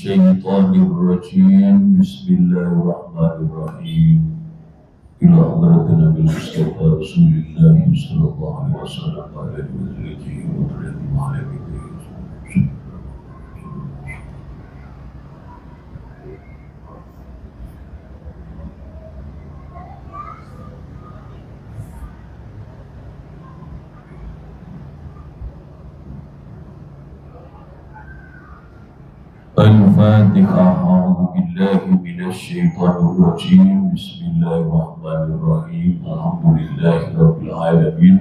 الشيطان الرجيم بسم الله الرحمن الرحيم إلى حضرة النبي المصطفى رسول الله صلى الله عليه وسلم وعلى آله وصحبه وسلم. الفاتحة. أعوذ بالله من الشيطان الرجيم بسم الله الرحمن الرحيم الحمد لله رب العالمين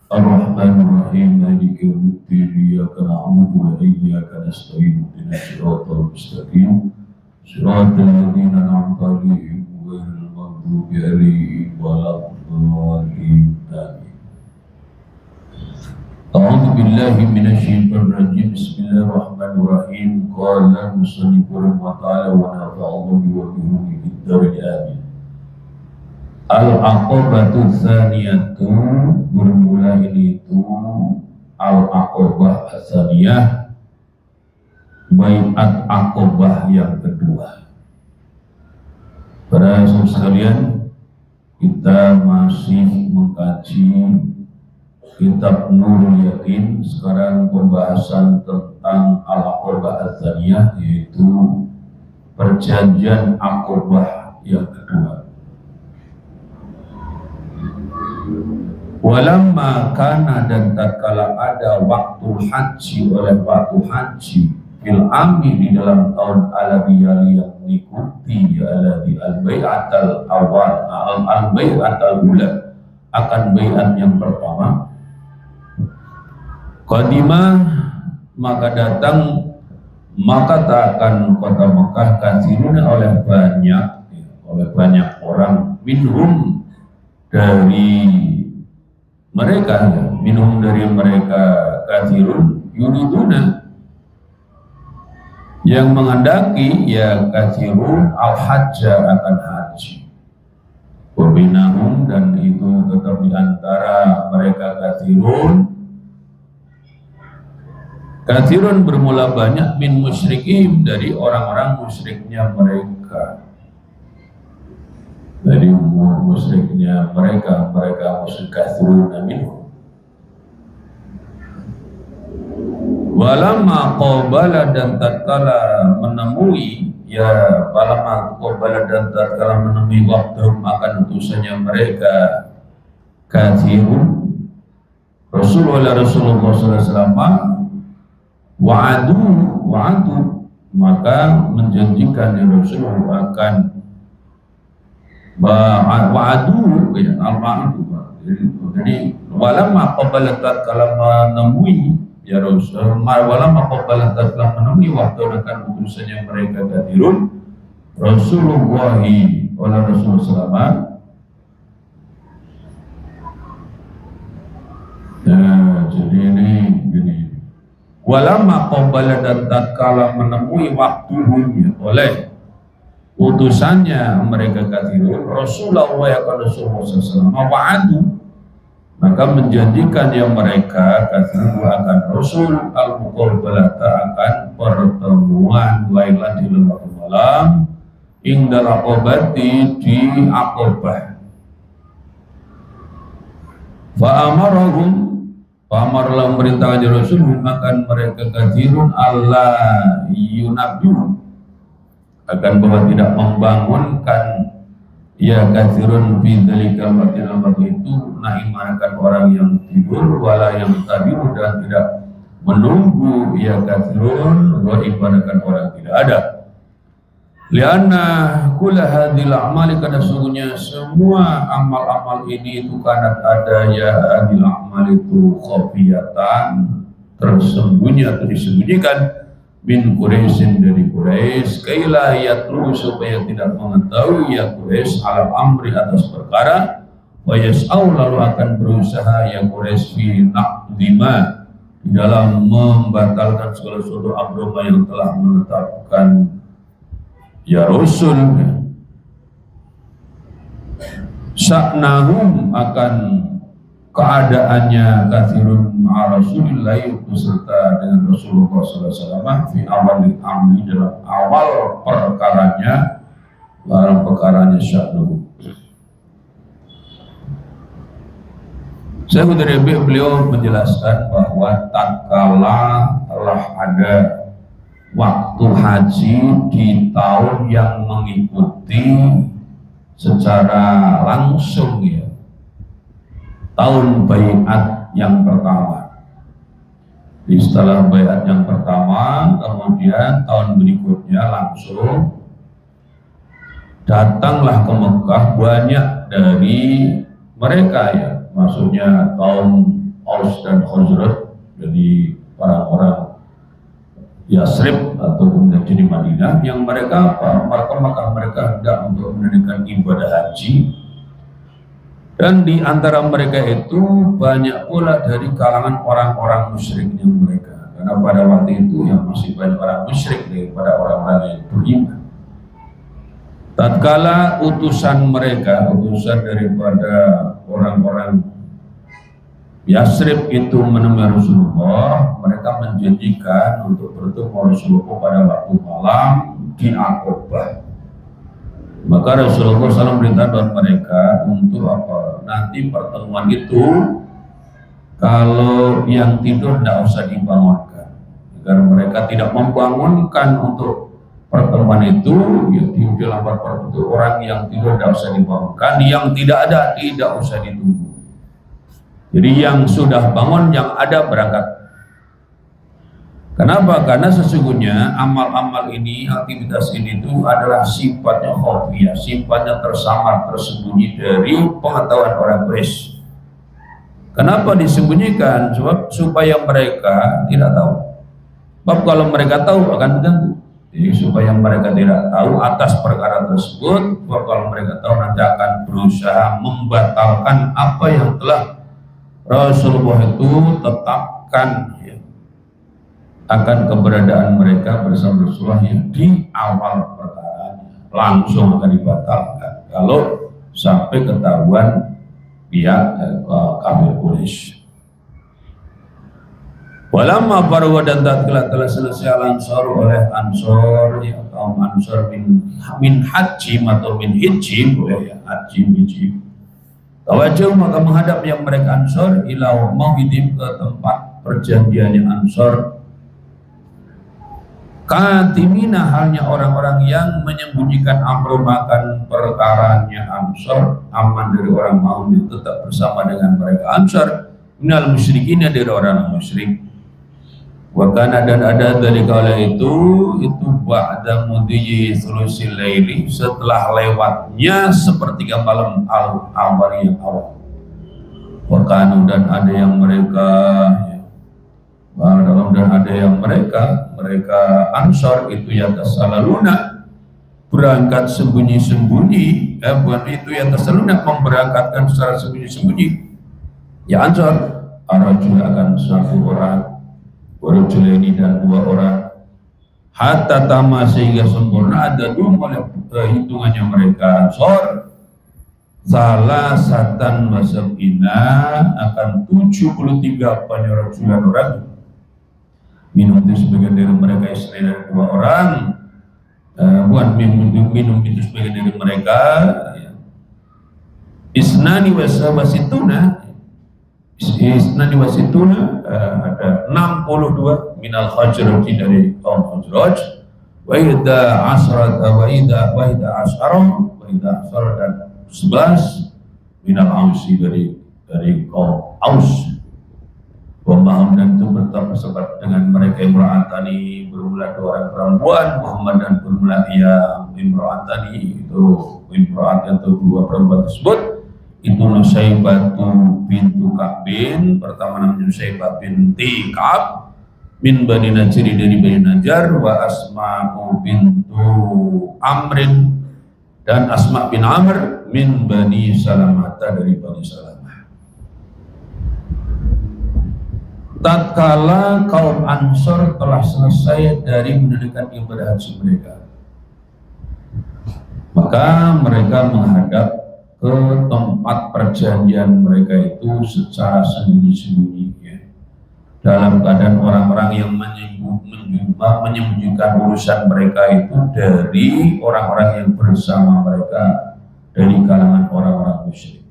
الرحمن الرحيم مالك يوم الدين إياك نعبد وإياك نستعين اهدنا الصراط المستقيم صراط الذين أنعمت عليهم غير المغضوب عليهم ولا الضالين آمين. أعوذ بالله من الشيطان الرجيم بسم الله الرحمن الرحيم قال المصنف رحمه الله تعالى ونفعنا بوجهه في الدارين آمين. Al-Aqobatu Tsaniyatu bermula itu Al-Aqobah Tsaniyah, Bai'at Aqobah yang kedua. Para saudara sekalian, kita masih mengkaji Kitab Nurul Yakin. Sekarang pembahasan tentang Al-Aqobah Tsaniyah, yaitu perjanjian Aqobah yang kedua. Walamma kana, dan tatkala ada waktu haji oleh waktu haji fil ami, di dalam tahun alabiyali yang mengikuti aladi al-bai'atal awal al-bai'atal ula, akan bai'at yang pertama. Qadimah, maka datang, maka takkan kota Mekah katsiruna oleh banyak orang, minhum dari mereka, minhum dari mereka katsirun yuriduna, yang menghendaki ya katsirun al-hajja, akan haji. Wabinahum, dan itu tetap di antara mereka katsirun bermula banyak, min musyrikim, dari orang-orang musyriknya mereka, dari musyriknya mereka musyrik katsirun minhum. Walamma qabala, dan tatkala menemui waktu akan utusannya mereka katsirun Rasulullah SAW, wa'adu, maka menjanjikan ya Rasulullah akan wa'adu, ya al-ma'adu. Jadi walamma qabala, tatkala menemui ya Rasulullah, walamma qabala, tatkala menemui waktu akan utusannya mereka katsirun Rasulullah oleh Rasulullah. Nah, jadi ini gini. Walamma qabala, dan tatkala menemui waktunya oleh utusannya mereka katsirun Rasulullah ya Rasulullah SAW, wa'adu, maka menjanjikan yang mereka katsirun akan Rasul al-muqabalata, akan pertemuan lailan di malam indal aqobati, di Aqobah. Fa'amarlah memerintahkan Rasul makan mereka katsirun Allah yunabdu, akan bahwa tidak membangunkan ya katsirun fi dzalika waktu itu naimanakan orang yang tidur, wala yang tabiru, dan tidak menunggu ya katsirun wa ibadakan orang tidak ada. Lianna kulla hadhil a'mali, karena sungguhnya semua amal-amal ini itu karena ada ya hadhil a'mal itu khafiyatan, tersembunyi atau disembunyikan, bin Quraisyin, dari Quraisy, kaila yatlu, supaya tidak mengetahui ya Quraisy ala amri, atas perkara, wa yas'au, lalu akan berusaha ya Quraisy fi naqdima, di dalam membatalkan segala sesuatu agama yang telah menetapkan ya Rasul. Sya'nahum, akan keadaannya katsirun ma'a Rasulillah beserta dengan Rasulullah SAW fi awal amri dalam awal perkaranya sya'nuhu. Saya beliau menjelaskan bahwa tatkala telah ada waktu haji di tahun yang mengikuti secara langsung ya tahun baiat yang pertama. Di setelah baiat yang pertama, kemudian tahun berikutnya langsung datanglah ke Mekah banyak dari mereka ya, maksudnya kaum Aus dan Khazraj dari orang-orang Yasrib atau kemudian di Madinah yang mereka mereka hendak untuk menunaikan ibadah haji. Dan di antara mereka itu banyak pula dari kalangan orang-orang musyriknya mereka. Karena pada waktu itu yang masih banyak orang musyrik daripada orang-orang yang beriman. Tatkala utusan daripada orang-orang Yasrib itu menemui Rasulullah, mereka menjanjikan untuk bertemu Rasulullah pada waktu malam di Aqabah. Maka Rasulullah SAW beritahu mereka untuk apa? Nanti pertemuan itu kalau yang tidur tidak usah dibangunkan, agar mereka tidak membangunkan untuk pertemuan itu. Ya, di dalam pertemuan itu orang yang tidur tidak usah dibangunkan, yang tidak ada tidak usah ditunggu. Jadi yang sudah bangun, yang ada berangkat. Kenapa? Karena sesungguhnya amal-amal ini, aktivitas ini itu adalah sifatnya khafiyah, sifatnya tersamar, tersembunyi dari pengetahuan orang Quraisy. Kenapa disembunyikan? Sebab supaya mereka tidak tahu. Sebab kalau mereka tahu akan mengganggu. Jadi supaya mereka tidak tahu atas perkara tersebut, sebab kalau mereka tahu nanti akan berusaha membatalkan apa yang telah Rasulullah itu tetapkan ya, akan keberadaan mereka bersama Rasulullah yang di awal perkara langsung akan dibatalkan kalau sampai ketahuan pihak kafir Quraisy. Walamma farwa dan tatkala telah selesai al-ansar oleh ansor ya, kaum ansor min hajim atau min hijim boleh ya, hajim. Tawajjuh maka menghadap yang mereka ansor ila mauhidim ke tempat perjanjiannya ansor. Katimina halnya orang-orang yang menyembunyikan amro makan perkaranya ansor, aman dari orang mau tetap bersama dengan mereka ansor minal musyrikin dari orang musyrik. Wakana dan ada dari kala itu ba'da mudhiyi thulusil laili, setelah lewatnya sepertiga malam al-awal yang awal. Wakana dan ada yang mereka mereka ansor itu ya tasalaluna berangkat sembunyi-sembunyi, bukan itu ya tasaluna memberangkatkan secara sembunyi-sembunyi. Ya ansor arajul akan satu orang, warujulaini dan dua orang, hatta tama sehingga sempurna ada oleh hitungannya mereka ansor salah satan wasabina akan 73 penyerajulan orang. Minum itu sebagian dari mereka istri dari dua orang, bukan minum itu sebagian dari mereka ya. Isnani wasituna ada 62 minal Khazraj dari kaum Khazraj, wa idza asharat dan 11 minal Ausi dari kaum Aus. Pemaham dan itu bertempat dengan mereka imra'atani bermula dua orang perempuan, Muhammad dan bermula imra'atani itu imra'at atau dua perempuan tersebut itu Nusaybatu bintu Ka'bin, pertama namanya Nusaybah binti Ka'ab min Bani Najri dari Bani Najjar, wa Asma'u bintu Amrin dan Asma' bin Amr min Bani Salamata dari Bani Salamah. Tatkala kaum Ansor telah selesai dari menunaikan ibadah haji mereka, maka mereka menghadap ke tempat perjanjian mereka itu secara sembunyi-sembunyi, ya. Dalam keadaan orang-orang yang menyembunyikan urusan mereka itu dari orang-orang yang bersama mereka dari kalangan orang-orang musyrik.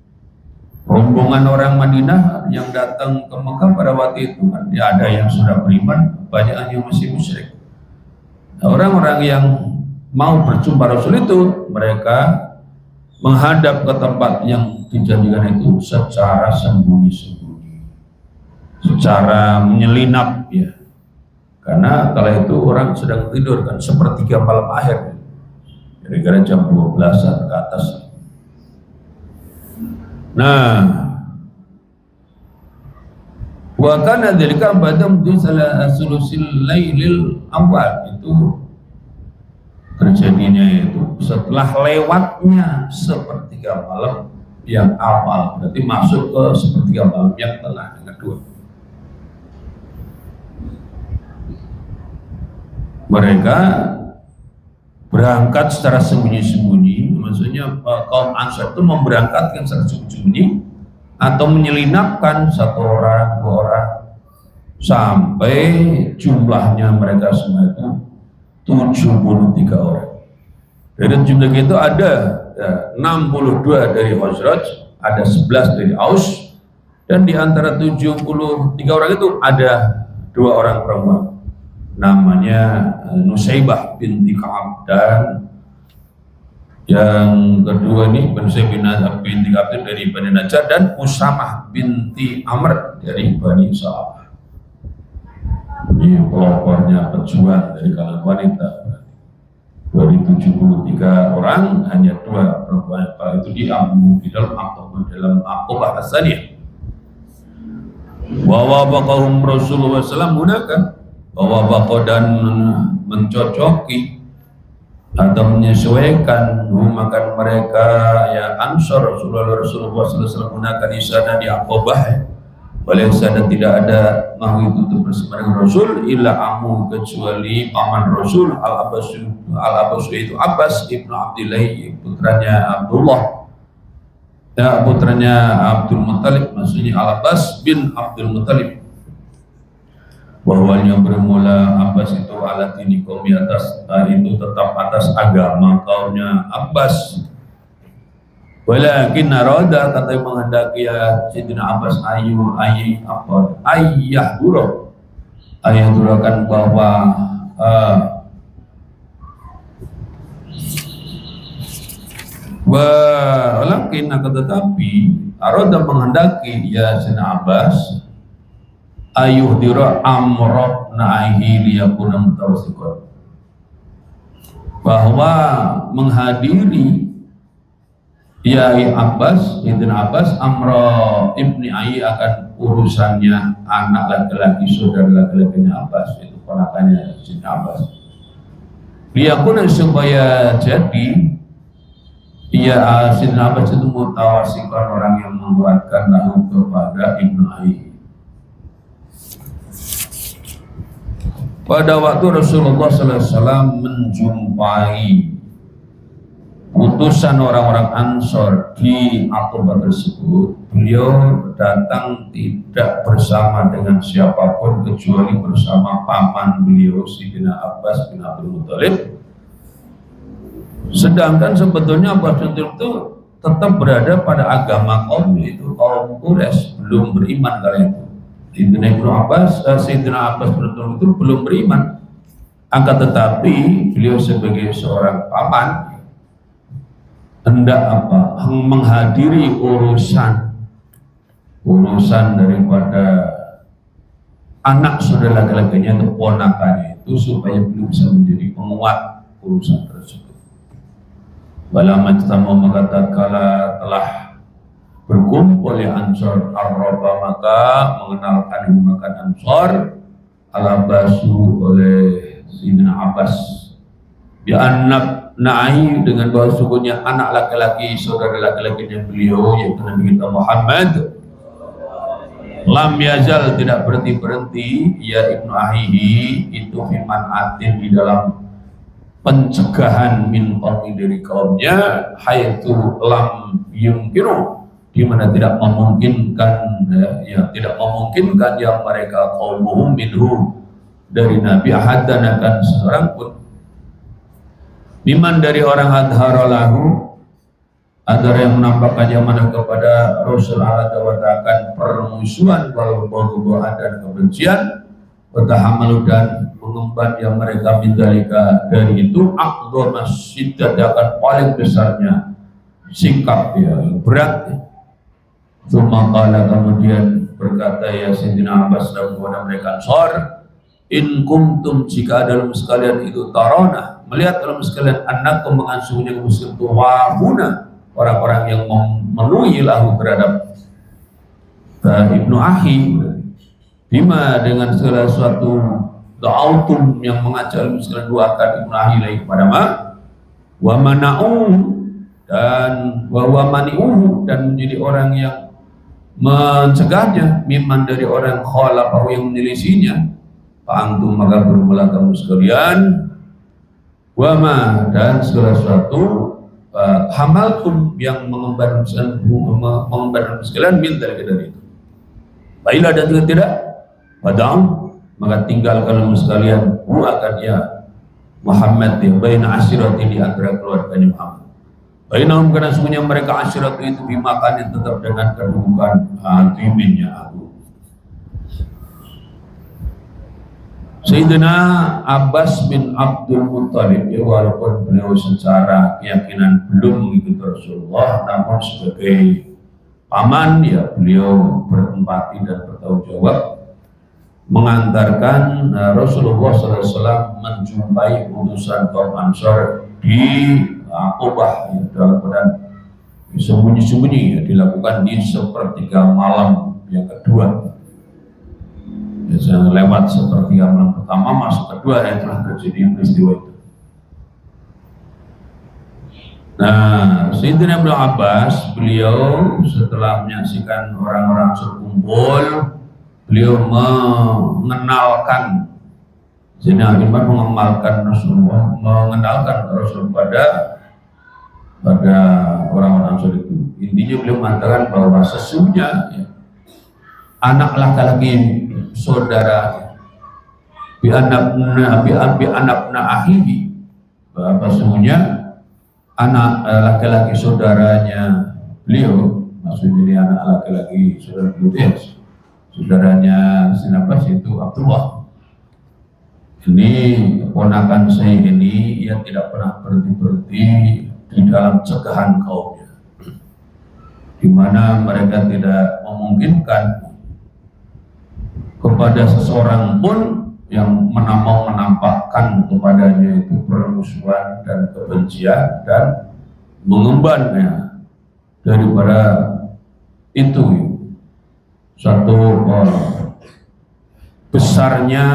Rombongan orang Madinah yang datang ke Mekah pada waktu itu kan, ya ada yang sudah beriman, banyak yang masih musyrik. Nah, orang-orang yang mau berjumpa Rasul itu mereka menghadap ke tempat yang dijanjikan itu secara sembunyi-sembunyi, secara menyelinap, ya. Karena kala itu orang sedang tidur kan, sepertiga malam akhir, kira-kira jam 12-an ke atas. Nah, wa kana dzalika badam di sulusil lailil awal, itu terjadinya itu setelah lewatnya sepertiga malam yang awal, berarti masuk ke sepertiga malam yang tengah yang kedua. Mereka berangkat secara sembunyi-sembunyi, maksudnya kaum Ansor itu memberangkatkan secara sembunyi atau menyelinapkan satu orang, dua orang, sampai jumlahnya mereka semua itu 73 orang. Dari jumlah itu ada 62 dari Khazraj, ada 11 dari Aus, dan di antara 73 orang itu ada 2 orang perempuan, namanya Nusaybah binti Ka'ab, dan yang kedua ini Nusaybah binti Ka'ab dari Bani Najjar, dan Usamah binti Amr dari Bani Sa'ab. Ini pelopornya pejuang dari kalangan wanita. Dari 73 orang hanya 2 perempuan, itu di dalam Aqabah As-Saniyah. Bahwa bakahum Rasulullah SAW gunakan bahwa bakau dan mencocoki atau menyesuaikan makan mereka ya Ansor Rasulullah SAW gunakan di sana di Aqabah. Oleh sana tidak ada mahu itu bersama dengan Rasul illa amu, kecuali paman Rasul al-Abbasu itu Abbas ibnu Abdillah, putranya Abdullah, ya, putranya Abdul Muttalib, maksudnya Al-Abbas bin Abdul Muttalib. Bahwanya bermula Abbas itu ala dini kaum atas, itu tetap atas agama kaumnya Abbas. Walakin narada, kata menghendaki ya Sayyidina Abbas ayah durakan bahwa walakin akan tetapi arada menghendaki ya Sayyidina Abbas dura amrab na'ihi liyakuna mutawassikon, bahwa menghadiri ya Abbas, Sayyidina Abbas, Amr ibni Ai akan urusannya anak laki-laki saudara laki-lakinya Abbas, itu ponakannya Sayyidina Abbas. Liyakuna, supaya jadi ya Sayyidina Abbas itu mutawasikan orang yang menguatkan lahu kepada Ibnu Ai. Pada waktu Rasulullah SAW menjumpai utusan orang-orang Ansor di Aqabah tersebut, beliau datang tidak bersama dengan siapapun kecuali bersama paman beliau Sayyidina Abbas bin Abdul Muttalib. Sedangkan sebetulnya Abbas bin Abdul itu tetap berada pada agama kaumnya, itu kaum Quraisy, belum beriman kala itu. Sayyidina Abbas bin Abdul itu belum beriman. Angkat tetapi beliau sebagai seorang paman hendak menghadiri urusan daripada anak saudara laki-lakinya atau ponakannya itu, supaya beliau bisa menjadi penguat urusan tersebut. Balama tamu maka kala telah berkumpul ya Ansor Ar-Raba, maka mengenalkan makan Ansor Al-Abbasu oleh Sayyidina Abbas bi anak Na'i, dengan bahwa sungguhnya anak laki-laki saudara laki-lakinya beliau yaitu Nabi kita Muhammad lam yazal, tidak berhenti-berhenti ya Ibnu Ahihi itu fiman atin, di dalam pencegahan min qaumi dari kaumnya, haitsu lam yumkinu, di mana tidak memungkinkan tidak memungkinkan yang mereka qaumuhum minhu dari Nabi ahadan akan seorang pun, miman dari orang adhara lahu, ada yang menampakkan mana kepada Rasul Allah akan permusuhan wal baghdha dan kebencian, watahamalu dan mengemban yang mereka mindalika dari itu, aqdha masyidat akan paling besarnya sikap yang berat. Tsumma qala, kemudian berkata ya Sayyidina Abbas dan kepada mereka Ansar, in kuntum, jika dalam sekalian itu tarona, melihat dalam sekalian annakum mengasuhnya muslim tu wahuna, orang-orang yang memenuhi lahu terhadap Ibnu Ahi, bima dengan segala sesuatu da'autum yang mengajak sekalian doakan Ibnu Ahi lagi kepada wa mana'u dan wa mani'uhu, dan menjadi orang yang mencegahnya, miman dari orang khalafahu yang menyelisihinya, fa'antum maka bermula kamu sekalian, wama dan segala sesuatu hamaltum yang mengemban sekalian min dari itu. Baiklah dan juga tidak padam, maka tinggalkan kamu sekalian akan ya Muhammad ya baina asyirati di antara keluarganya Muhammad. Bainahum, karena semuanya mereka asyirat itu dimakan tetap dengan kedudukan aziminnya aku. Sayyidina Abbas bin Abdul Muttalib ya, walaupun beliau secara keyakinan belum mengikuti Rasulullah, namun sebagai paman ya beliau berempati dan bertanggung jawab mengantarkan Rasulullah SAW menjumpai utusan kaum Ansar di Aqabah ya, dalam keadaan sembunyi-sembunyi ya, dilakukan di sepertiga malam yang kedua. Biasanya lewat sepertiga malam pertama, masuk kedua yang telah terjadi peristiwa itu. Nah, Sayyidina Ibnu Abbas, beliau setelah menyaksikan orang-orang berkumpul, beliau mengenalkan Sayyidina Umar, mengenalkan Rasul pada orang-orang Ansar itu. Intinya beliau mengatakan bahwa sesungguhnya ya, anak laki-laki saudara bi anakna akhihi, bahwa sesungguhnya anak laki-laki saudaranya beliau, maksudnya ini anak laki-laki saudara beliau, saudaranya Sinabas itu Abdullah. Ini ponakan saya ini yang tidak pernah berhenti di dalam cegahan kaumnya, di mana mereka tidak memungkinkan kepada seseorang pun yang mau menampakkan kepadanya itu permusuhan dan kebencian dan mengembannya daripada itu satu besarnya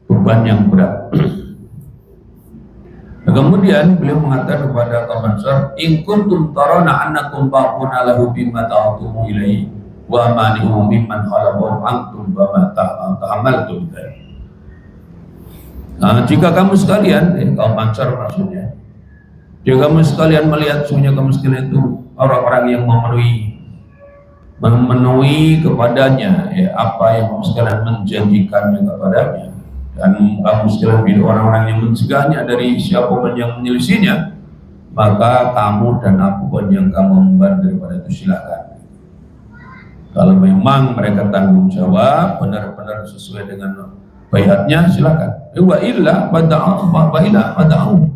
beban yang berat. Nah, kemudian beliau mengatakan kepada kaum Ansar, in kuntum tarana annakum baquna lahu bima ta'atumu ilaihi wa mani'u mimman khalaqahu antum wa ma ta'amaltum. Nah, jika kamu sekalian, kaum Ansar maksudnya, jika kamu sekalian melihat sungguhnya kamu sekalian itu orang-orang yang memenuhi kepadanya ya, apa yang kamu sekalian menjanjikannya kepadanya, dan kamu sekalian bila orang-orang yang mencegahnya dari siapapun yang menyelisihinya, maka kamu dan apapun yang kamu memban daripada itu silakan. Kalau memang mereka tanggung jawab benar-benar sesuai dengan baiatnya, silakan. Wa illa bada'u.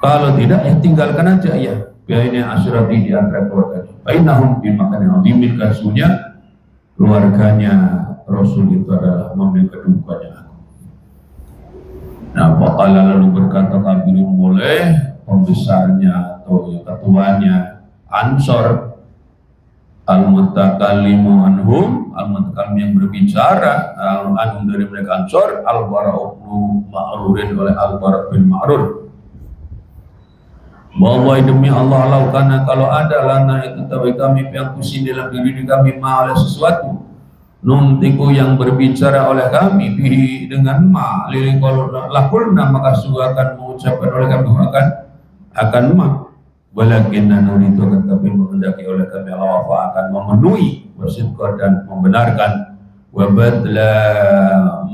Kalau tidak ya tinggalkan aja ya. Biaini asyirati di antara keluarganya. Bainahum bi makanin azimin, kasunya keluarganya Rasul itu adalah memiliki kedudukannya. Nah, faqala lalu berkata kabirun, boleh pembesarnya atau ketuanya Ansor, al-mutakallimu anhum, al-mutakallim yang berbicara anhum dari mereka Ansor, al-Bara' bin Ma'rurin, oleh al-Bara' bin Ma'rur, bahwa demi Allah laukana kalau ada lana itu tabai kami pihak kusin dalam diri kami ma'ala sesuatu Numtiku yang berbicara oleh kami bihi dengan ma lili kalau lakulna maka sungguh akan mengucapkan oleh kami akan ma walakin nuridu tetapi menghendaki oleh kami Allah akan memenuhi wasidqa dan membenarkan wabadla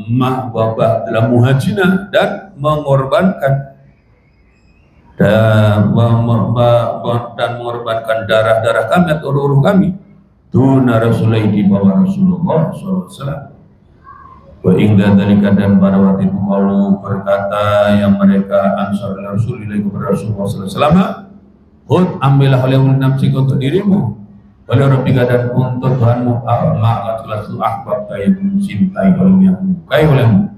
ma wabadla muhajina dan mengorbankan dan mengorbankan darah-darah kami atau ruh kami duna Rasulullah di bawah Rasulullah SAW. Wa ingda dalika dan pada waktu itu kalau berkata yang mereka ansar Rasulullah kepada Rasulullah SAW, hud ambillah olehmu nafsi untuk dirimu, oleh Rabbika dan untuk Tuhanmu maka telah ahbab yang mencintai olehmu yang menyukai olehmu.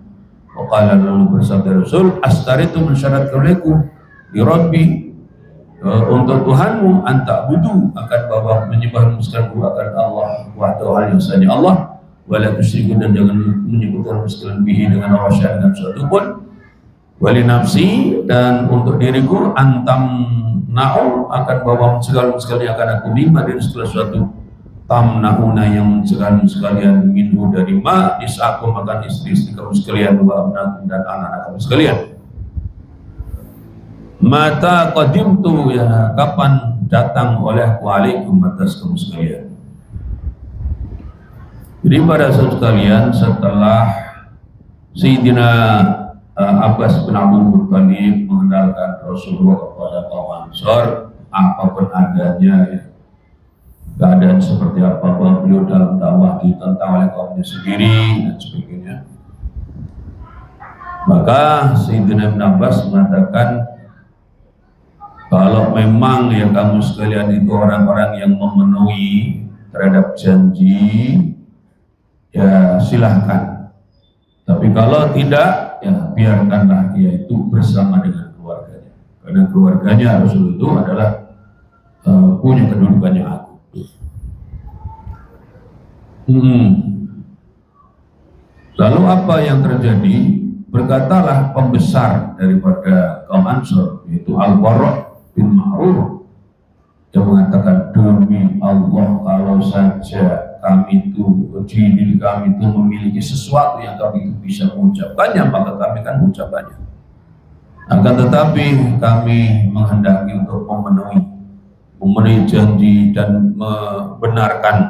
Waqala lalu bersabda Rasul, astaritu mensyarat olehku di Rabbi untuk Tuhanmu anta budu akan bahwa menyembah sekalian akan Allah wahdahu hal yang sanya Allah wala tusyriku dan jangan menyebutkan sekalian bihi dengan Allah syai'an dengan suatu pun wali nafsi dan untuk diriku antam na'u akan bahwa sekalian akan aku lima dari segala suatu tamna'una yang sekalian minhu dari ma disakum akan istri-istri kamu sekalian wa abnakum dan anak-anak kamu sekalian. Mata qadimtu ya kapan datang olehku alaikum atas kamu sekalian. Jadi pada saat sekalian setelah Sayyidina Abbas bin Abdul Muttalib mengenalkan Rasulullah kepada kaum Ansor apapun adanya ya, keadaan seperti apa bahwa beliau dalam dakwah ditentang oleh kaumnya sendiri dan sebagainya, maka Sayyidina Ibn Abbas mengatakan kalau memang ya kamu sekalian itu orang-orang yang memenuhi terhadap janji, ya silahkan. Tapi kalau tidak, ya biarkanlah dia itu bersama dengan keluarganya. Karena keluarganya Rasul itu adalah punya kedudukan yang agung. Lalu apa yang terjadi? Berkatalah pembesar daripada kaum Ansor, yaitu Al-Bara' bin Ma'ruf, yang mengatakan demi Allah kalau saja kami itu diri kami itu memiliki sesuatu yang kami itu bisa mengucapkannya maka kami akan mengucapkannya. Akan tetapi kami menghendaki untuk memenuhi janji dan membenarkan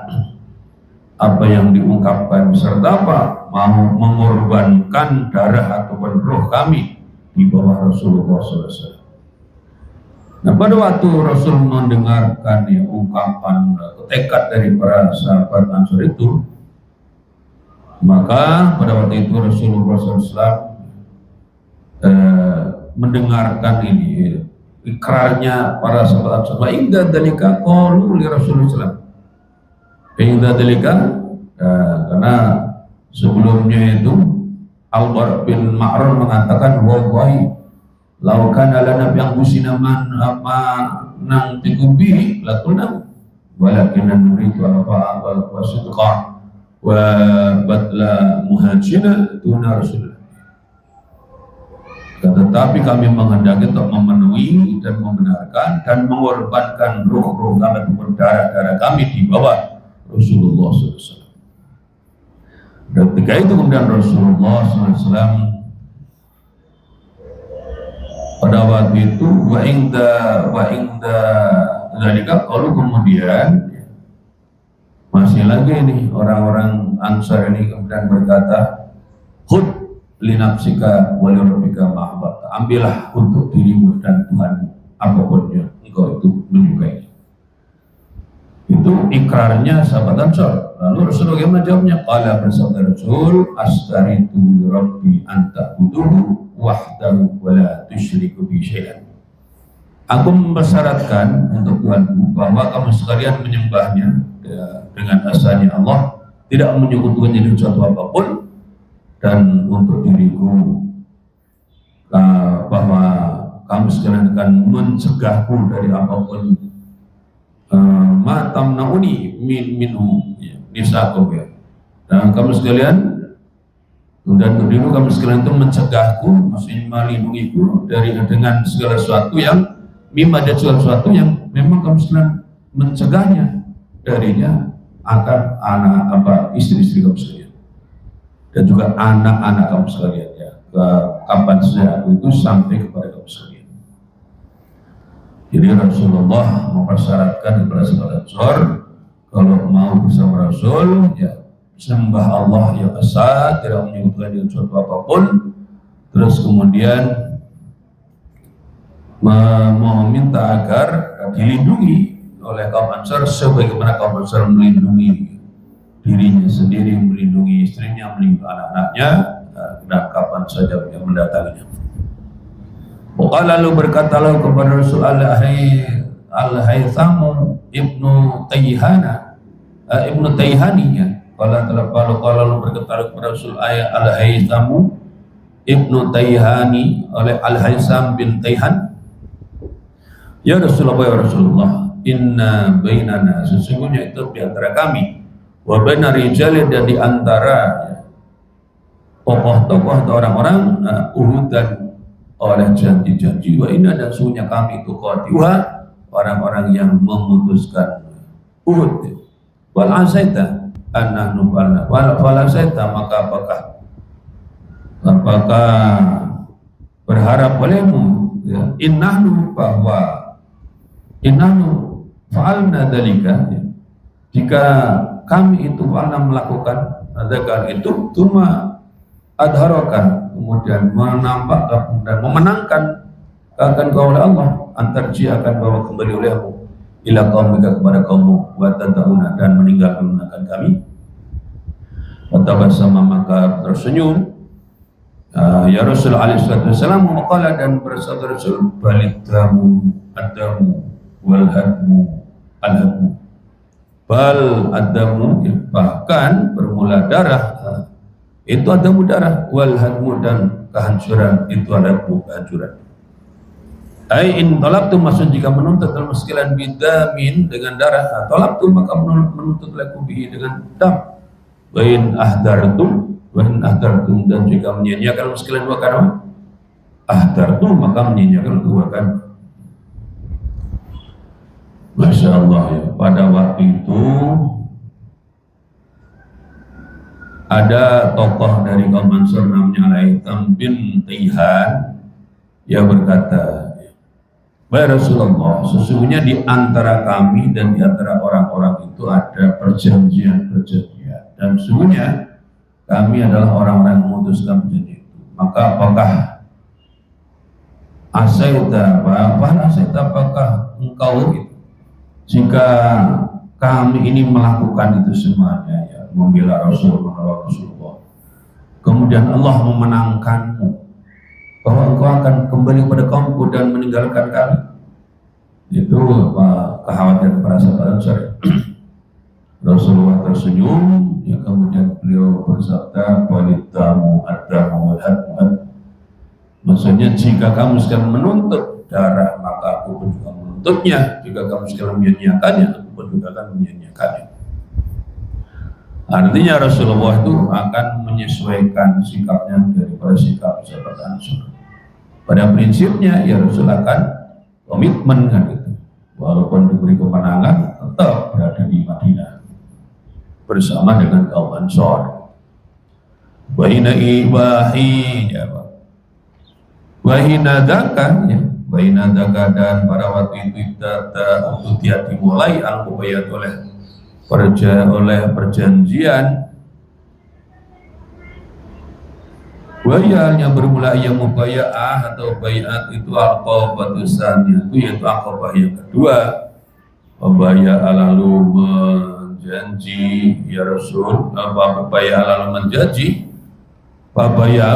apa yang diungkapkan serta apa mau mengorbankan darah ataupun roh kami di bawah Rasulullah SAW. Nah pada waktu Rasul mendengarkan ya, ungkapan tekad dari para sahabat Ansor itu, maka pada waktu itu Rasulullah SAW mendengarkan ini ikrarnya para sahabat Ansor. Wa inda dalika qalu li Rasulullah SAW. Inda dalika karena sebelumnya itu Al-Bara' bin Ma'ruf mengatakan wallahi laukan ala nabi yang busina man apa nang tikubi lakunam walakin nuridu apa wa sidqa wa badla muhajina tuna Rasulullah. Tetapi kami menghendaki untuk memenuhi dan membenarkan dan mengorbankan ruh-ruh kami ataupun darah-darah kami di bawah Rasulullah SAW. Dan ketika itu kemudian Rasulullah SAW pada waktu itu wa ingda zalika kalau kemudian masih lagi nih orang-orang Ansar ini kemudian berkata khud li nafsika wa li rabbika ma'bad, ambillah untuk dirimu dan Tuhanmu apapun yang engkau itu menyukai. Itu ikrarnya sahabat Ansar. Lalu Rasulullah bagaimana jawabnya? Qala bersabda Rasul astaritu rabbi anta buduhu wahdahu wa la tusyriku bi syai'an. Aku mempersyaratkan untuk Tuhanku bahwa kamu sekalian menyembahnya dengan asalnya Allah, tidak menyekutukannya dengan sesuatu apapun, dan untuk diriku bahwa kamu sekalian akan mencegahku dari apapun ma tamnauni minhu nisakum ya. Dan kamu sekalian dan dulu kamu sekalian itu mencegahku, maksudnya melindungiku dari dengan segala sesuatu yang mimma dan segala sesuatu yang memang kamu sekalian mencegahnya darinya akan istri-istri kamu sekalian dan juga anak-anak kamu sekalian ya. Kapan saja aku itu sampai kepada kamu sekalian. Jadi Rasulullah mempersyaratkan kepada sahabat Ansor kalau mau bersama Rasul ya sembah Allah yang esa, tidak menyebutkan dengan suatu apapun, terus kemudian meminta agar dilindungi oleh kaum Ansar sebagaimana kaum Ansar melindungi dirinya sendiri, melindungi istrinya, melindungi anak-anaknya dan kapan saja yang mendatanginya. Maka lalu berkatalah kepada Rasul Al-Haytham ibnu Taihani ya. Kalau lalu berkatalah kepada Rasul Al-Haytham ibnu Taihani oleh Al-Haytham bin Taihan, ya Rasulullah, inna bainana, sesungguhnya itu di antara kami, wa baina rijali, dan di antara tokoh-tokoh atau orang-orang uhudan oleh janji-janji, wa inna, dan sesungguhnya kami itu qatiwa, orang-orang yang memutuskan Uhud. Wal asaita annahnu falna, wal asaita, maka apakah berharap olehmu ya, innahnu, bahwa innahnu fa'alna dalika ya, jika kami itu fa'alna melakukan adakah itu cuma adharokan, kemudian menampakkan dan memenangkan akan kau oleh Allah, antarji akan bawa kembali olehmu ila qaumika, kepada kaummu, wa tad'una, dan meninggalkan kami. Watabasama, maka tersenyum ya Rasul alaihi wasallam, maqala, dan bersabda Rasul, baliddamu adamu wal hadmu al-hadmu, bal adamu, bahkan bermula darah itu adamu darah, wal hadmu, dan kehancuran itu adamu kehancuran. Ai in talabtum, maksud jika menuntut dalam sekalian bidamin dengan darah, talabtum maka menuntut lakum bihi dengan dam, wa in ahdartum, dan jika menyanyiakan sekalian dua kalimat ahdartum, maka menyanyiakan dua kalimat. Masya Allah ya, pada waktu itu ada tokoh dari kaum Ansar namanya Al-Haytham bin Taihan, yang berkata, "Wahai Rasulullah, sesungguhnya di antara kami dan di antara orang-orang itu ada perjanjian-perjanjian, dan sesungguhnya kami adalah orang-orang yang memutuskan perjanjian itu. Maka apakah apakah engkau itu, jika kami ini melakukan itu semuanya ya, membela Rasul, menolong Rasulullah, kemudian Allah memenangkanmu, bahwa engkau akan kembali kepada kaumku dan meninggalkan kami." Itu kekhawatiran para sahabat Ansar. Rasulullah tersenyum ya, kemudian beliau bersabda, waliddamu adamu wal hadmu, maksudnya jika kamu sekalian menuntut darah, maka aku pun juga menuntutnya, jika kamu sekalian menyanyiakannya, aku pun juga akan menyanyiakannya. Artinya Rasulullah itu akan menyesuaikan sikapnya daripada sikap sahabat Ansar. Pada prinsipnya ya Rasul akan komitmen kan itu, walaupun diberi kemenangan tetap berada di Madinah bersama dengan kaum Ansar. Wahinadaka, dan pada waktu itu untuk dia dimulai al-mubayyat oleh perjanjian. Wayanya bermula yang mubayyah atau bayat itu al-qabatu tsaniyah, yaitu aqabah yang kedua. Mubayyah lalu menjanji ya Rasul, mubayyah lalu menjanji, mubayyah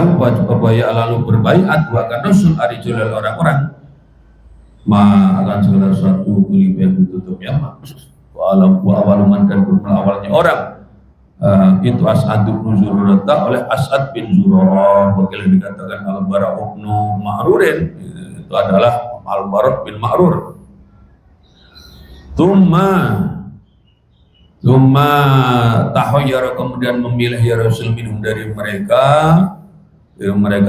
lalu berbayat, wa kan Rasul arijul orang-orang akan segala sesuatu lebih baik ditutup ya wa awaluman, dan bermula awalnya orang itu As'ad bin Zurarah oleh As'ad bin Zurarah, wakil dikatakan Al-Bara' bin Ma'rurin, itu adalah Al-Bara' bin Ma'rur. Tumma tahayyara, kemudian memilih ya Rasul minum dari mereka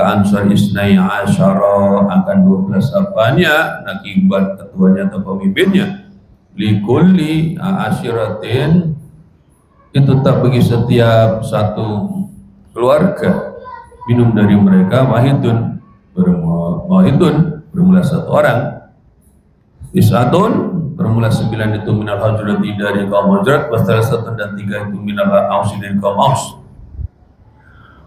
Ansar isnai asyara, akan 12 apanya, nakiban ketuanya atau pemimpinnya, likulli asyiratin itu tak bagi setiap satu keluarga minum dari mereka wahidun bermula satu orang, isatun bermula 9 itu minal hajrati dari kaum hajrat, wasal satu dan 3 itu minal ausi dari kaum aus.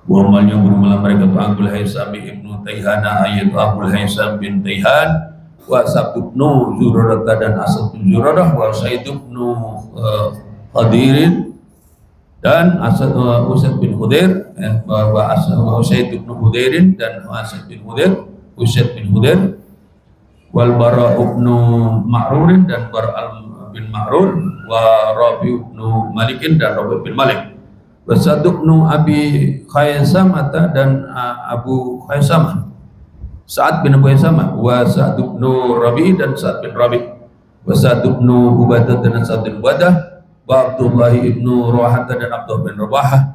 Wamalnya bermula mereka tu Abul Haisam ibnu Taihana ayat Abul Haisam bin Taihan, wa Sabtu ibnu Zurarah dan Asad bin Zurarah, wa Said ibnu Hadirin dan Asad Usaid bin Hudair, wa Usaid bin Hudairin dan Asad bin Hudair, Usaid bin Hudair, wal Bara bin Ma'rurin dan Bara bin Ma'rur, wa Rabi bin Malikin dan Rabi bin Malik, wa Sa'd bin Abi Khaisamah dan Abu Khaisamah, Sa'ad bin Abu Khaisamah, wa Sa'd bin Rabi dan Sa'ad bin Rabi, wa Sa'd bin Ubadah dan Sa'd bin Ubadah, wa Abdullah ibnu Rawahah dan Abdullah bin Rawahah,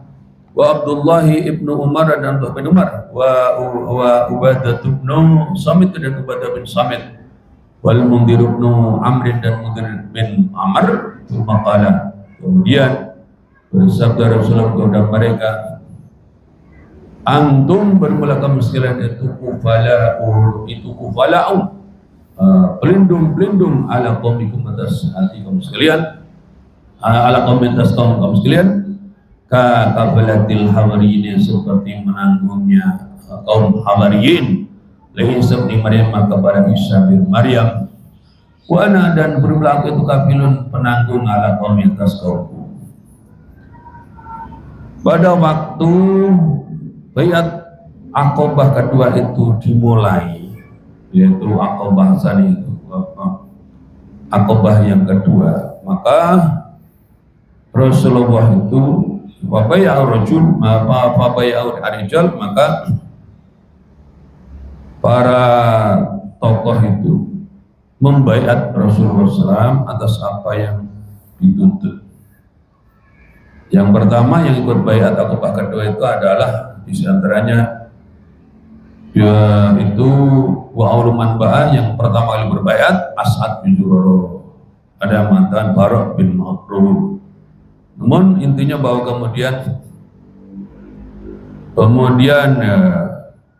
wa Abdullah ibnu Umar dan Abdullah bin Umar, wa Ubadah ibnu Samit dan Ubadah bin Samit, wal Mundhir ibnu Amr dan Mundhir bin Amr. Maqala, kemudian bersabda Rasulullah kepada mereka, antum bermula kamu sekalian itu kufala'un, pelindung ala qaumikum atas hati kamu sekalian, ala komunitas kaum sekalian, kabalatil hawariyin seperti menanggungnya kaum hawariyin Isa bin Maryam kepada Isa bin Maryam, wa ana dan berlaku itu kafilun penanggung ala komunitas kaumku. Pada waktu bayat Aqabah kedua itu dimulai, yaitu Aqabah Tsani itu Aqabah yang kedua, maka Rasulullah itu rijal, maka para tokoh itu membaiat Rasulullah SAW atas apa yang dituntut. Yang pertama yang ikut baiat Aqabah kedua itu adalah di antaranya itu wa uluman ba'a, yang pertama kali berbaiat As'ad bin Zurarah, ada mantan Bara bin Ma'rur. Namun intinya bahwa kemudian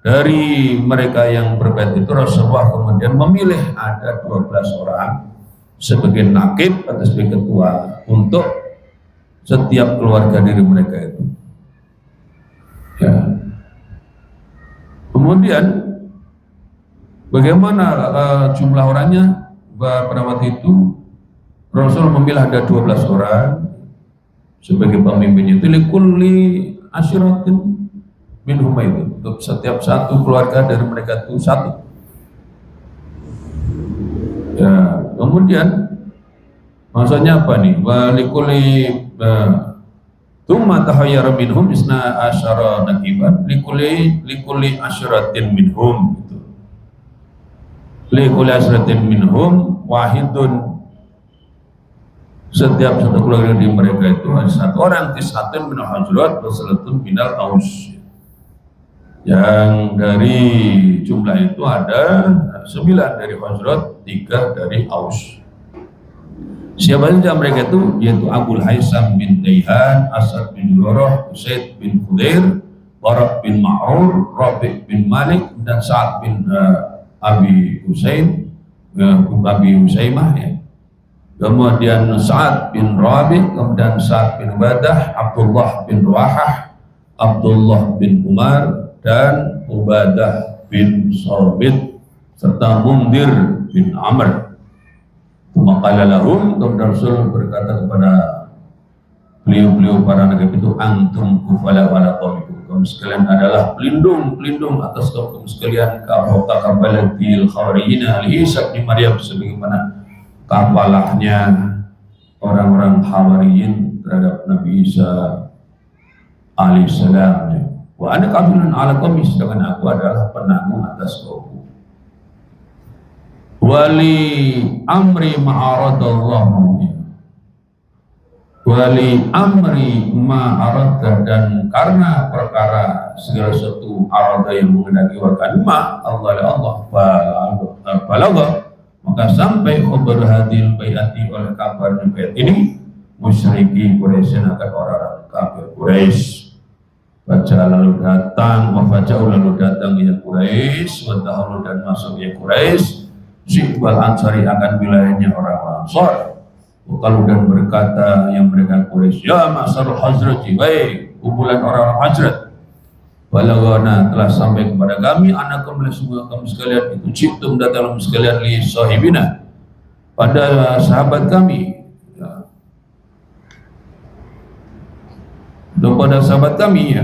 dari mereka yang berbaiat itu Rasulullah kemudian memilih ada 12 orang sebagai nakib atau sebagai ketua untuk setiap keluarga dari mereka itu. Ya. Kemudian bagaimana jumlah orangnya? Pada waktu itu Rasul memilih ada 12 orang sebagai pemimpinnya, itu likulli asyiratin minhum, itu untuk setiap satu keluarga dari mereka itu satu. Ya, kemudian maksudnya apa nih? Wa likulli tsumma tahayyara minhum isna asyara naqiban likulli asyiratin minhum, itu likulli asyiratin minhum wahidun, setiap satu keluarga di mereka itu ada satu orang, tis'atun minal hajrat wa salatun minal aus, yang dari jumlah itu ada 9 dari hajrat, 3 dari aus. Siapa saja mereka itu? Yaitu Abul Haisam bin Taihan, Asad bin Zurarah, Usaid bin Hudair, Bara bin Ma'rur, Rabi bin Malik dan Sa'ad bin Abi Husaimah, ya. Kemudian Sa'ad bin Rabi, kemudian Sa'ad bin Ubadah, Abdullah bin Rawahah, Abdullah bin Umar dan Ubadah bin Samit serta Mundhir bin Amr. Maqala lahum, kemudian Rasul berkata kepada beliau para nabi itu, antum kufala wala qaumikum, kaum sekalian adalah pelindung atas kaum sekalian, kabalatil khawariyin Isa bin Maryam, sebagaimana kafalahnya orang-orang Hawariyin terhadap Nabi Isa alaihissalam. Wa ana kafilun ala qaumi, sedangkan aku adalah penanggung atas kaumku. Wali amri ma'aradallahu, wali amri ma'arada, dan karena perkara segala sesuatu arada yang mengendaki wakan Allah balagha, maka sampai khabar hadil bayati, oleh kabar bayat ini musyriki Quraisy akan orang kafir Quraisy. Baca lalu datang, wafajau lalu datang ya Quraisy, wadahulu dan masuk ya Quraisy, Syibal Ansari akan wilayahnya orang Ansar. Kalau dan berkata yang mereka Quraisy, ya Ma'syarul Hazrati, baik kumpulan orang-orang Hazrat, balagana telah sampai kepada kami, anak kami semua kamu sekalian itu ciptum datang sekalian li sahibina pada sahabat kami. Kepada sahabat kami ya,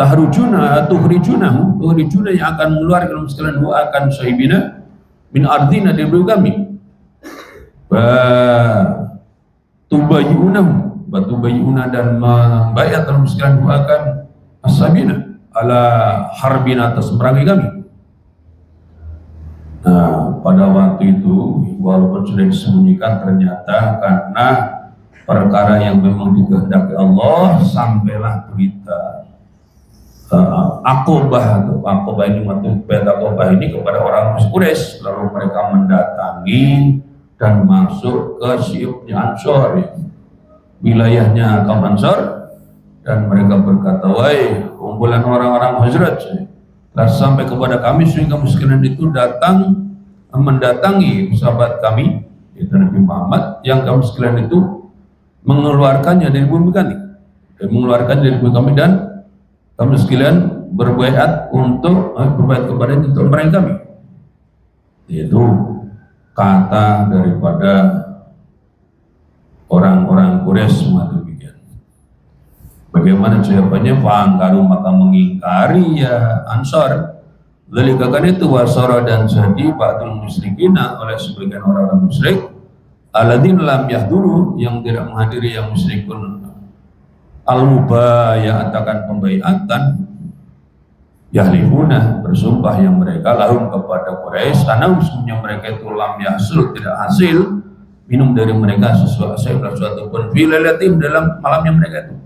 tukhrijuna yang akan mengeluarkan sekalian akan sahibina min ardina dari bumi kami, tubayyuna dan membayar dalam sekalian akan ashabina ala harbina atas merangi kami. Nah, pada waktu itu walaupun sudah disembunyikan, ternyata karena perkara yang memang dikehendaki Allah, sampailah berita Aqobah ini kepada orang Quraisy, lalu mereka mendatangi dan masuk ke Syibnya Ansor, wilayahnya kaum Ansor, dan mereka berkata, wahai kumpulan orang-orang Hazrat, telah sampai kepada kami sehingga sekalian itu datang mendatangi sahabat kami yaitu Nabi Muhammad, yang kami sekalian itu mengeluarkannya dari bumi kami, dan kami sekalian berbaiat untuk berbaiat kepadanya untuk memerangi kami. Itu kata daripada orang-orang Quraisy semua demikian. Bagaimana jawabannya? Fa'angkaru, maka mengingkari ya Ansar. Dari kakak itu wasara dan jadi ba'dul musyrikina, oleh sebagian orang-orang musyrik, alladzina lam yahduru, yang tidak menghadiri yang musyrikun al-mubaya'atakan pembaiatan, yahlifuna bersumpah yang mereka lahum kepada Quraisy, karena sesungguhnya mereka itu lam yahsul tidak hasil minum dari mereka sesuatu pun filalatim dalam malamnya mereka itu.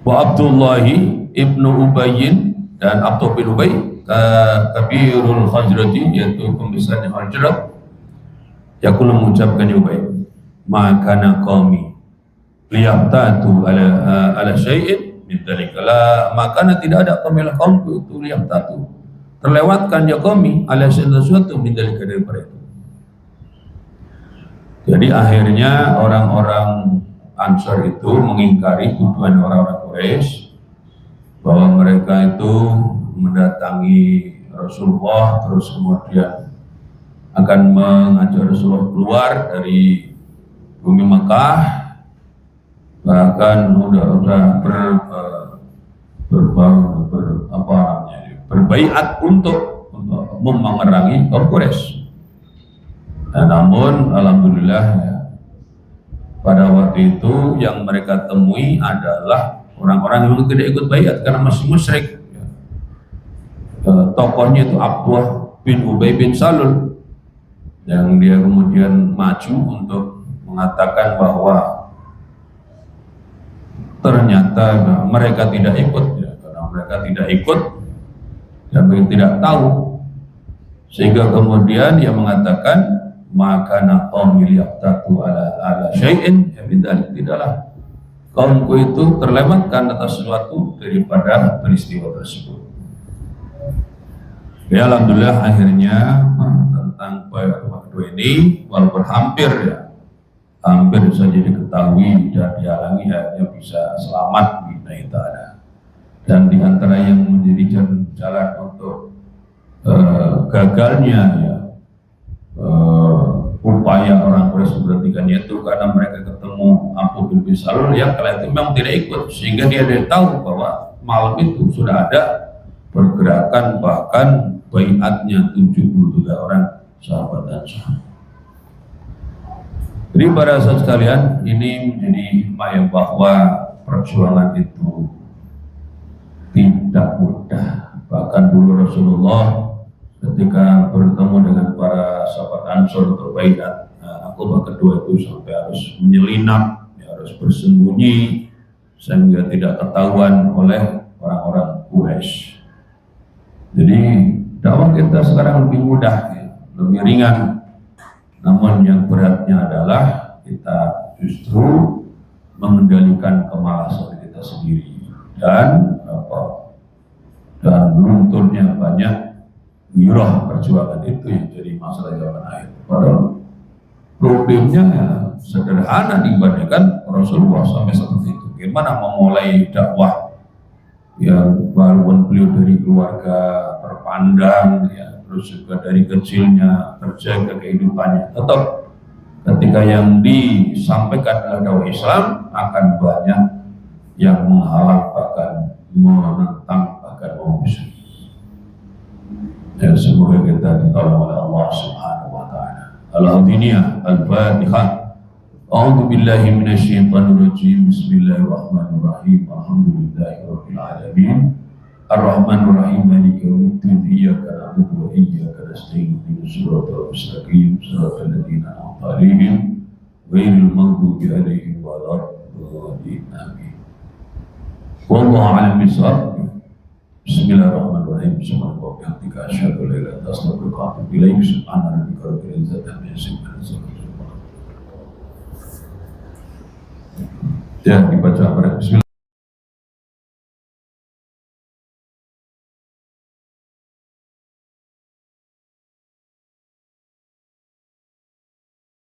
Wa Abdullahi ibnu Ubayyin, dan Abdullah bin Ubay kabirul Khazrati, yaitu pembesarnya Khazraj, yaqulu mengucapkan Ubay, maka qaumi liyaqtatu ala syai'in min dzalika, maka tidak ada pemilah kaumku itu liyaqtatu terlewatkan ya qaumi ala syai'in sesuatu min dzalika daripada itu. Jadi akhirnya orang-orang Ansar itu mengingkari tuduhan orang-orang Quraisy bahwa mereka itu mendatangi Rasulullah, terus kemudian akan mengajak Rasulullah keluar dari bumi Mekah, bahkan udah berbaiat untuk memerangi kaum Quraisy. Nah, namun alhamdulillah ya, pada waktu itu yang mereka temui adalah orang-orang yang tidak ikut baiat karena masih musyrik. Tokohnya itu Abdullah bin Ubay bin Salul, yang dia kemudian maju untuk mengatakan bahwa ternyata mereka tidak ikut, ya, karena mereka tidak ikut dan mereka tidak tahu, sehingga kemudian dia mengatakan maka naqom yaqtatu ala syai'in, ya bidalik, tidaklah kaumku itu terlewatkan atas sesuatu daripada peristiwa tersebut. Ya alhamdulillah akhirnya tentang waktu ini walaupun hampir saja diketahui dan dihalangi, akhirnya bisa selamat billahi ta'ala. Dan di antara yang menjadi jalan untuk gagalnya ya upaya orang Quraisy memberhentikannya itu karena mereka ketemu Abu bin Salul yang kala itu memang tidak ikut, sehingga dia tahu bahwa malam itu sudah ada pergerakan, bahkan baiatnya 73 orang sahabat dan sahabat. Jadi para sahabat sekalian, ini menjadi hikmah bahwa perjuangan itu tidak mudah. Bahkan dulu Rasulullah ketika bertemu dengan para sahabat Ansor untuk baiat Aqobah kedua itu sampai harus menyelinap, harus bersembunyi sehingga tidak ketahuan oleh orang-orang Quraisy. Jadi dakwah kita sekarang lebih mudah, lebih ringan. Namun yang beratnya adalah kita justru mengendalikan kemalasan kita sendiri dan lunturnya banyak wirah perjuangan itu yang jadi masalah zaman akhir. Padahal problemnya ya sederhana dibandingkan Rasulullah sampai seperti itu. Gimana memulai dakwah yang walaupun beliau dari keluarga terpandang ya, terus juga dari kecilnya terjaga kehidupannya, tetap ketika yang disampaikan adalah dakwah Islam akan banyak yang menghalang bahkan menentang bahkan memusuhi. Ya, semoga kita ditolong oleh Allah Subhanahu wa taala. Al-Hadiniyah Al-Fatihah. A'udzu billahi minasyaitonir rajim. Bismillahirrahmanirrahim. Alhamdulillahirabbil alamin. Ar-Rahmanir Rahim. Maliki yaumiddin. Iyyaka na'budu wa iyyaka nasta'in. Ihdinas siratal mustaqim. Siratal ladzina an'amta 'alaihim ghairil maghdubi 'alaihim waladdallin. Amin. Wallahu a'lam bishawab. Bismillahirrahmanirrahim. Subhanallah wa bihamdihi asyhadu an la ilaha illa anta astaghfiruka wa atubu ilaik. Subhana rabbika rabbil izzati amma yasifun. Ya, dibaca pada Bismillah.